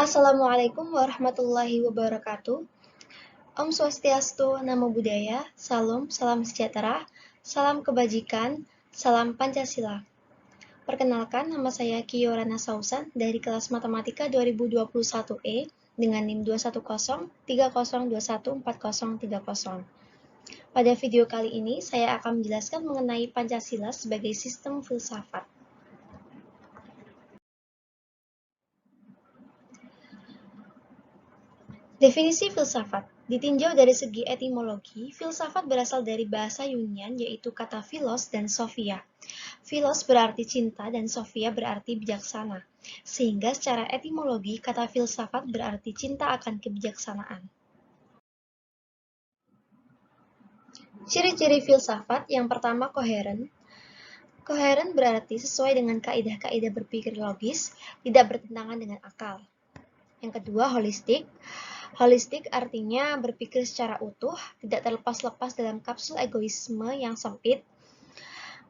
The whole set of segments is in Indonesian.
Assalamualaikum warahmatullahi wabarakatuh. Om Swastiastu, Namo Buddhaya, salam sejahtera, salam kebajikan, salam Pancasila. Perkenalkan, nama saya Kiyorana Sausan dari kelas Matematika 2021E dengan NIM 21030214030. Pada video kali ini, saya akan menjelaskan mengenai Pancasila sebagai sistem filsafat. Definisi filsafat. Ditinjau dari segi etimologi, filsafat berasal dari bahasa Yunani yaitu kata philos dan sophia. Philos berarti cinta dan sophia berarti bijaksana. Sehingga secara etimologi, kata filsafat berarti cinta akan kebijaksanaan. Ciri-ciri filsafat yang pertama koheren. Koheren berarti sesuai dengan kaidah-kaidah berpikir logis, tidak bertentangan dengan akal. Yang kedua, holistik. Holistik artinya berpikir secara utuh, tidak terlepas-lepas dalam kapsul egoisme yang sempit.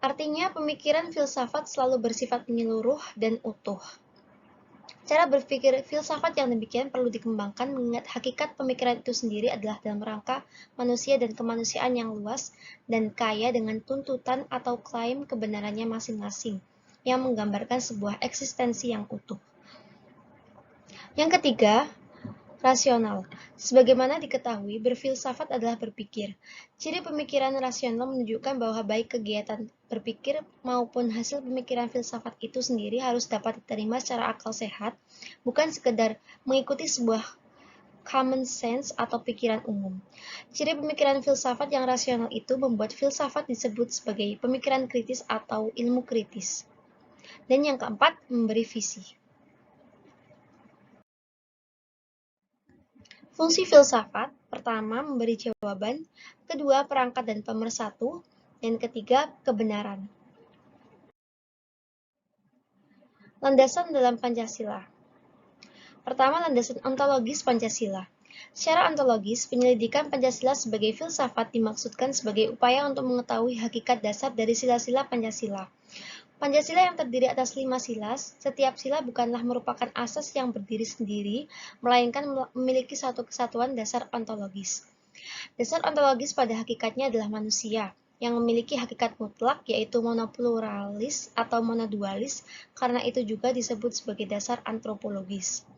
Artinya pemikiran filsafat selalu bersifat menyeluruh dan utuh. Cara berpikir filsafat yang demikian perlu dikembangkan mengingat hakikat pemikiran itu sendiri adalah dalam rangka manusia dan kemanusiaan yang luas dan kaya dengan tuntutan atau klaim kebenarannya masing-masing, yang menggambarkan sebuah eksistensi yang utuh. Yang ketiga, rasional. Sebagaimana diketahui, berfilsafat adalah berpikir. Ciri pemikiran rasional menunjukkan bahwa baik kegiatan berpikir maupun hasil pemikiran filsafat itu sendiri harus dapat diterima secara akal sehat, bukan sekedar mengikuti sebuah common sense atau pikiran umum. Ciri pemikiran filsafat yang rasional itu membuat filsafat disebut sebagai pemikiran kritis atau ilmu kritis. Dan yang keempat, memberi visi. Fungsi filsafat, pertama, memberi jawaban, kedua, perangkat dan pemersatu, dan ketiga, kebenaran. Landasan dalam Pancasila. Pertama, landasan ontologis Pancasila. Secara ontologis, penyelidikan Pancasila sebagai filsafat dimaksudkan sebagai upaya untuk mengetahui hakikat dasar dari sila-sila Pancasila. Pancasila yang terdiri atas 5 sila, setiap sila bukanlah merupakan asas yang berdiri sendiri, melainkan memiliki satu kesatuan dasar ontologis. Dasar ontologis pada hakikatnya adalah manusia, yang memiliki hakikat mutlak yaitu monopluralis atau monodualis, karena itu juga disebut sebagai dasar antropologis.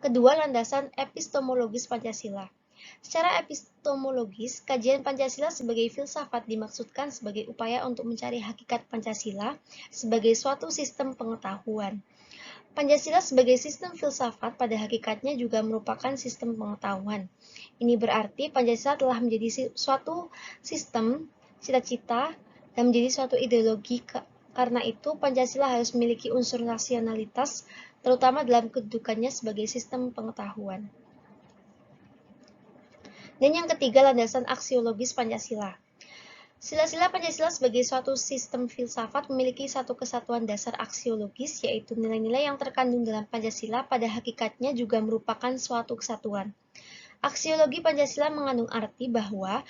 Kedua, landasan epistemologis Pancasila. Secara epistemologis, kajian Pancasila sebagai filsafat dimaksudkan sebagai upaya untuk mencari hakikat Pancasila sebagai suatu sistem pengetahuan. Pancasila sebagai sistem filsafat pada hakikatnya juga merupakan sistem pengetahuan. Ini berarti Pancasila telah menjadi suatu sistem, cita-cita, dan menjadi suatu ideologi. Karena itu, Pancasila harus memiliki unsur rasionalitas, terutama dalam kedudukannya sebagai sistem pengetahuan. Dan yang ketiga, landasan aksiologis Pancasila. Sila-sila Pancasila sebagai suatu sistem filsafat memiliki satu kesatuan dasar aksiologis, yaitu nilai-nilai yang terkandung dalam Pancasila pada hakikatnya juga merupakan suatu kesatuan. Aksiologi Pancasila mengandung arti bahwa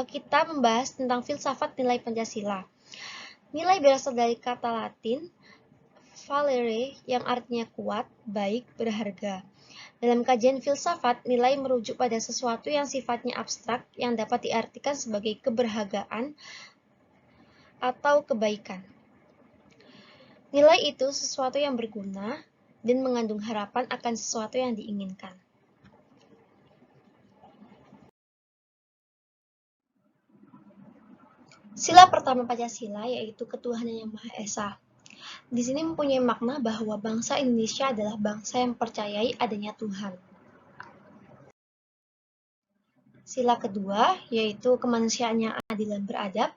kita membahas tentang filsafat nilai Pancasila. Nilai berasal dari kata Latin valere yang artinya kuat, baik, berharga. Dalam kajian filsafat, nilai merujuk pada sesuatu yang sifatnya abstrak yang dapat diartikan sebagai keberhargaan atau kebaikan. Nilai itu sesuatu yang berguna dan mengandung harapan akan sesuatu yang diinginkan. Sila pertama Pancasila yaitu ketuhanan yang Maha Esa. Di sini mempunyai makna bahwa bangsa Indonesia adalah bangsa yang percayai adanya Tuhan. Sila kedua yaitu kemanusiaan yang adil dan beradab.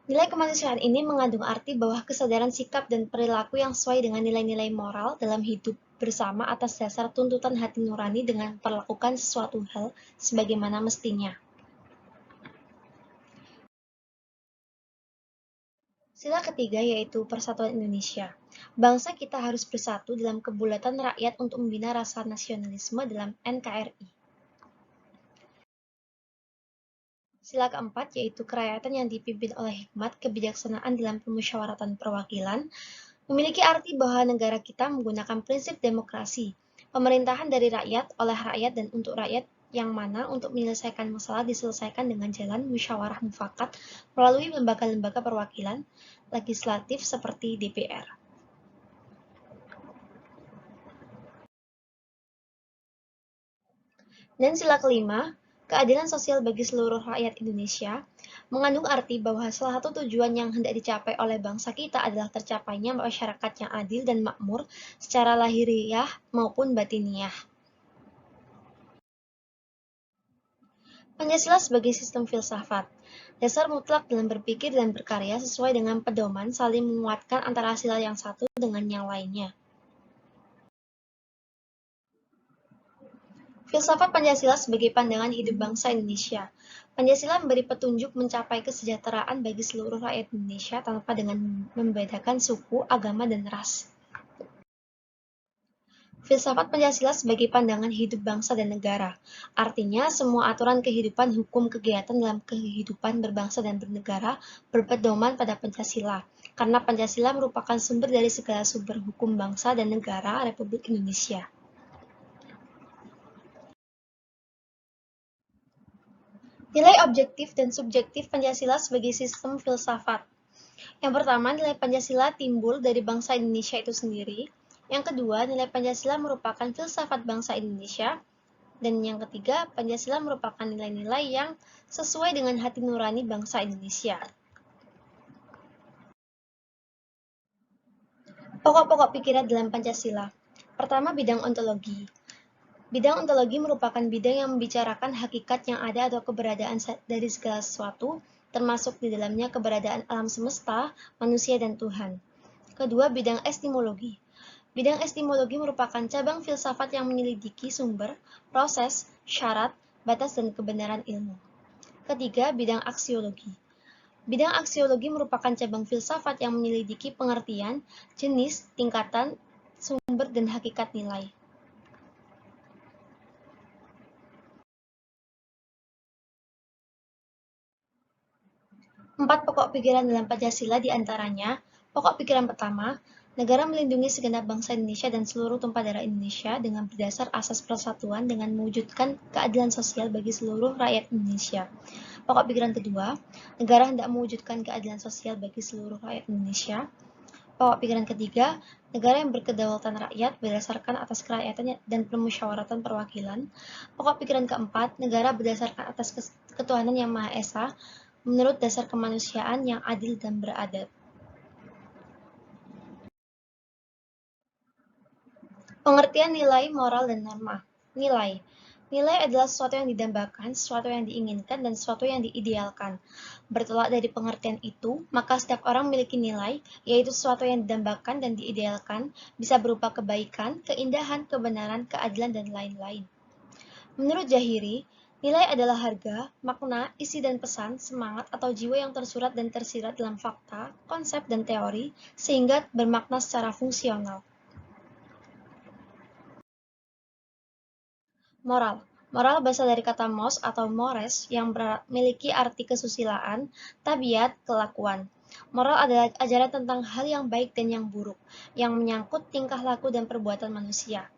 Nilai kemanusiaan ini mengandung arti bahwa kesadaran sikap dan perilaku yang sesuai dengan nilai-nilai moral dalam hidup bersama atas dasar tuntutan hati nurani dengan memperlakukan sesuatu hal sebagaimana mestinya. Sila ketiga yaitu Persatuan Indonesia. Bangsa kita harus bersatu dalam kebulatan rakyat untuk membina rasa nasionalisme dalam NKRI. Sila keempat yaitu kerakyatan yang dipimpin oleh hikmat kebijaksanaan dalam pemusyawaratan perwakilan. memiliki arti bahwa negara kita menggunakan prinsip demokrasi, pemerintahan dari rakyat, oleh rakyat, dan untuk rakyat, yang mana untuk menyelesaikan masalah diselesaikan dengan jalan musyawarah mufakat melalui lembaga-lembaga perwakilan legislatif seperti DPR. Dan sila kelima, keadilan sosial bagi seluruh rakyat Indonesia, mengandung arti bahwa salah satu tujuan yang hendak dicapai oleh bangsa kita adalah tercapainya masyarakat yang adil dan makmur secara lahiriah maupun batiniah. Pancasila sebagai sistem filsafat, dasar mutlak dalam berpikir dan berkarya sesuai dengan pedoman saling menguatkan antara sila yang satu dengan yang lainnya. Filsafat Pancasila sebagai pandangan hidup bangsa Indonesia. Pancasila memberi petunjuk mencapai kesejahteraan bagi seluruh rakyat Indonesia tanpa dengan membedakan suku, agama, dan ras. Filsafat Pancasila sebagai pandangan hidup bangsa dan negara. Artinya, semua aturan kehidupan, hukum, kegiatan dalam kehidupan berbangsa dan bernegara berpedoman pada Pancasila. Karena Pancasila merupakan sumber dari segala sumber hukum bangsa dan negara Republik Indonesia. Nilai objektif dan subjektif Pancasila sebagai sistem filsafat. Yang pertama, nilai Pancasila timbul dari bangsa Indonesia itu sendiri. Yang kedua, nilai Pancasila merupakan filsafat bangsa Indonesia. Dan yang ketiga, Pancasila merupakan nilai-nilai yang sesuai dengan hati nurani bangsa Indonesia. Pokok-pokok pikiran dalam Pancasila. Pertama, bidang ontologi. Bidang ontologi merupakan bidang yang membicarakan hakikat yang ada atau keberadaan dari segala sesuatu, termasuk di dalamnya keberadaan alam semesta, manusia, dan Tuhan. Kedua, bidang epistemologi. Bidang epistemologi merupakan cabang filsafat yang menyelidiki sumber, proses, syarat, batas, dan kebenaran ilmu. Ketiga, bidang aksiologi. Bidang aksiologi merupakan cabang filsafat yang menyelidiki pengertian, jenis, tingkatan, sumber, dan hakikat nilai. Empat pokok pikiran dalam Pancasila diantaranya, pokok pikiran pertama, negara melindungi segenap bangsa Indonesia dan seluruh tumpah darah Indonesia dengan berdasar asas persatuan dengan mewujudkan keadilan sosial bagi seluruh rakyat Indonesia. Pokok pikiran kedua, negara hendak mewujudkan keadilan sosial bagi seluruh rakyat Indonesia. Pokok pikiran ketiga, negara yang berkedaulatan rakyat berdasarkan atas kerakyatan dan permusyawaratan perwakilan. Pokok pikiran keempat, negara berdasarkan atas ketuhanan yang Maha Esa, menurut dasar kemanusiaan yang adil dan beradab. Pengertian nilai, moral, dan norma. Nilai. Nilai adalah sesuatu yang didambakan, sesuatu yang diinginkan, dan sesuatu yang diidealkan. Bertolak dari pengertian itu, maka setiap orang memiliki nilai, yaitu sesuatu yang didambakan dan diidealkan, bisa berupa kebaikan, keindahan, kebenaran, keadilan, dan lain-lain. Menurut Zahiri, nilai adalah harga, makna, isi dan pesan, semangat atau jiwa yang tersurat dan tersirat dalam fakta, konsep, dan teori, sehingga bermakna secara fungsional. Moral. Moral berasal dari kata mos atau mores yang memiliki arti kesusilaan, tabiat, kelakuan. Moral adalah ajaran tentang hal yang baik dan yang buruk, yang menyangkut tingkah laku dan perbuatan manusia.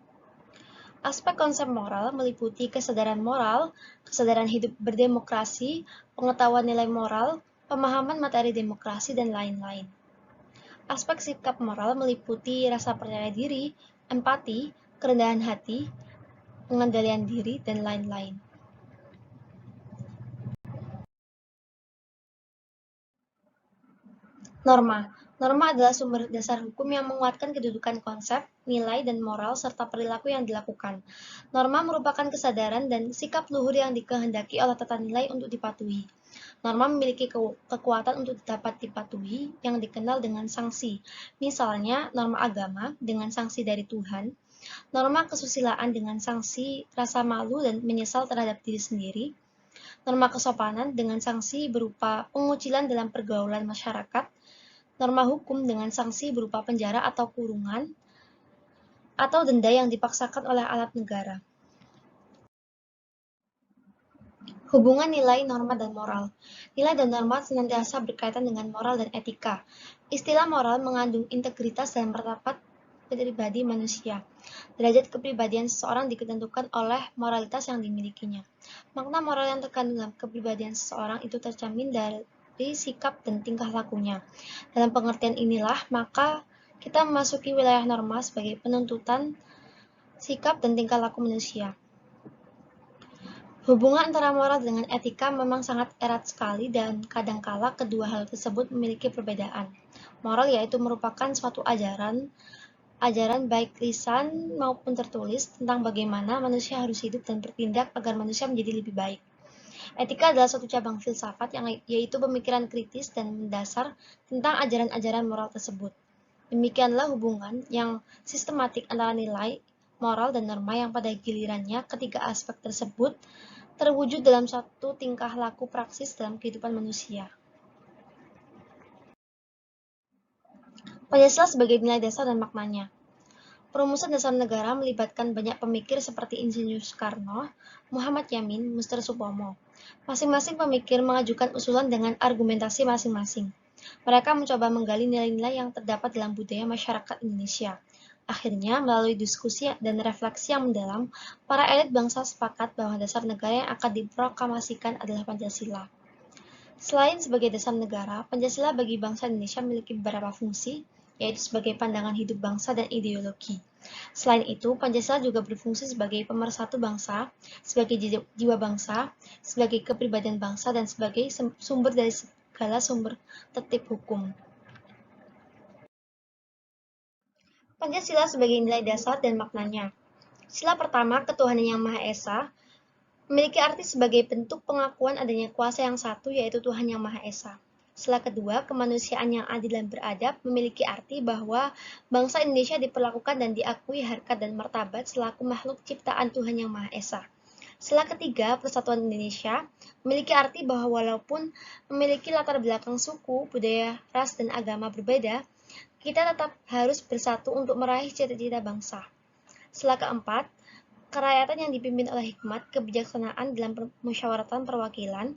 Aspek konsep moral meliputi kesadaran moral, kesadaran hidup berdemokrasi, pengetahuan nilai moral, pemahaman materi demokrasi, dan lain-lain. Aspek sikap moral meliputi rasa percaya diri, empati, kerendahan hati, pengendalian diri, dan lain-lain. Norma. Norma adalah sumber dasar hukum yang menguatkan kedudukan konsep, nilai, dan moral, serta perilaku yang dilakukan. Norma merupakan kesadaran dan sikap luhur yang dikehendaki oleh tata nilai untuk dipatuhi. Norma memiliki kekuatan untuk dapat dipatuhi yang dikenal dengan sanksi. Misalnya, norma agama dengan sanksi dari Tuhan, norma kesusilaan dengan sanksi rasa malu dan menyesal terhadap diri sendiri, norma kesopanan dengan sanksi berupa pengucilan dalam pergaulan masyarakat, norma hukum dengan sanksi berupa penjara atau kurungan, atau denda yang dipaksakan oleh alat negara. Hubungan nilai, norma, dan moral. Nilai dan norma senantiasa berkaitan dengan moral dan etika. Istilah moral mengandung integritas dan martabat pribadi manusia. Derajat kepribadian seseorang ditentukan oleh moralitas yang dimilikinya. Makna moral yang terkandung dalam kepribadian seseorang itu tercermin dari sikap dan tingkah lakunya. Dalam pengertian inilah, maka kita memasuki wilayah norma sebagai penuntutan sikap dan tingkah laku manusia. Hubungan antara moral dengan etika memang sangat erat sekali dan kadangkala kedua hal tersebut memiliki perbedaan. Moral yaitu merupakan suatu ajaran baik lisan maupun tertulis tentang bagaimana manusia harus hidup dan bertindak agar manusia menjadi lebih baik. Etika adalah suatu cabang filsafat yaitu pemikiran kritis dan mendasar tentang ajaran-ajaran moral tersebut. Demikianlah hubungan yang sistematik antara nilai, moral, dan norma yang pada gilirannya ketiga aspek tersebut terwujud dalam satu tingkah laku praksis dalam kehidupan manusia. Pancasila sebagai nilai dasar dan maknanya. Perumusan dasar negara melibatkan banyak pemikir seperti Insinyur Soekarno, Muhammad Yamin, Mr. Supomo. Masing-masing pemikir mengajukan usulan dengan argumentasi masing-masing. Mereka mencoba menggali nilai-nilai yang terdapat dalam budaya masyarakat Indonesia. Akhirnya, melalui diskusi dan refleksi yang mendalam, para elit bangsa sepakat bahwa dasar negara yang akan diproklamasikan adalah Pancasila. Selain sebagai dasar negara, Pancasila bagi bangsa Indonesia memiliki beberapa fungsi, yaitu sebagai pandangan hidup bangsa dan ideologi. Selain itu, Pancasila juga berfungsi sebagai pemersatu bangsa, sebagai jiwa bangsa, sebagai kepribadian bangsa, dan sebagai sumber dari segala sumber tertib hukum. Pancasila sebagai nilai dasar dan maknanya. Sila pertama, ketuhanan yang Maha Esa, memiliki arti sebagai bentuk pengakuan adanya kuasa yang satu, yaitu Tuhan yang Maha Esa. Sila kedua, kemanusiaan yang adil dan beradab, memiliki arti bahwa bangsa Indonesia diperlakukan dan diakui harkat dan martabat selaku makhluk ciptaan Tuhan yang Maha Esa. Sila ketiga, persatuan Indonesia, memiliki arti bahwa walaupun memiliki latar belakang suku, budaya, ras, dan agama berbeda, kita tetap harus bersatu untuk meraih cita-cita bangsa. Sila keempat, kerakyatan yang dipimpin oleh hikmat, kebijaksanaan dalam musyawaratan perwakilan,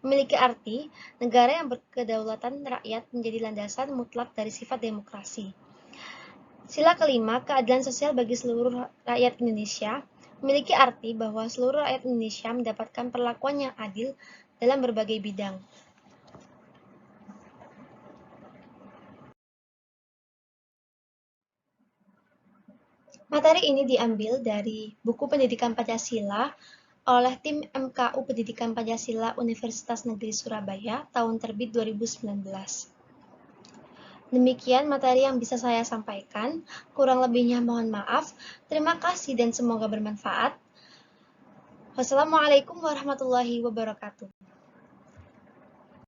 memiliki arti negara yang berkedaulatan rakyat menjadi landasan mutlak dari sifat demokrasi. Sila kelima, keadilan sosial bagi seluruh rakyat Indonesia, memiliki arti bahwa seluruh rakyat Indonesia mendapatkan perlakuan yang adil dalam berbagai bidang. Materi ini diambil dari buku Pendidikan Pancasila oleh tim MKU Pendidikan Pancasila Universitas Negeri Surabaya tahun terbit 2019. Demikian materi yang bisa saya sampaikan. Kurang lebihnya mohon maaf. Terima kasih dan semoga bermanfaat. Wassalamualaikum warahmatullahi wabarakatuh.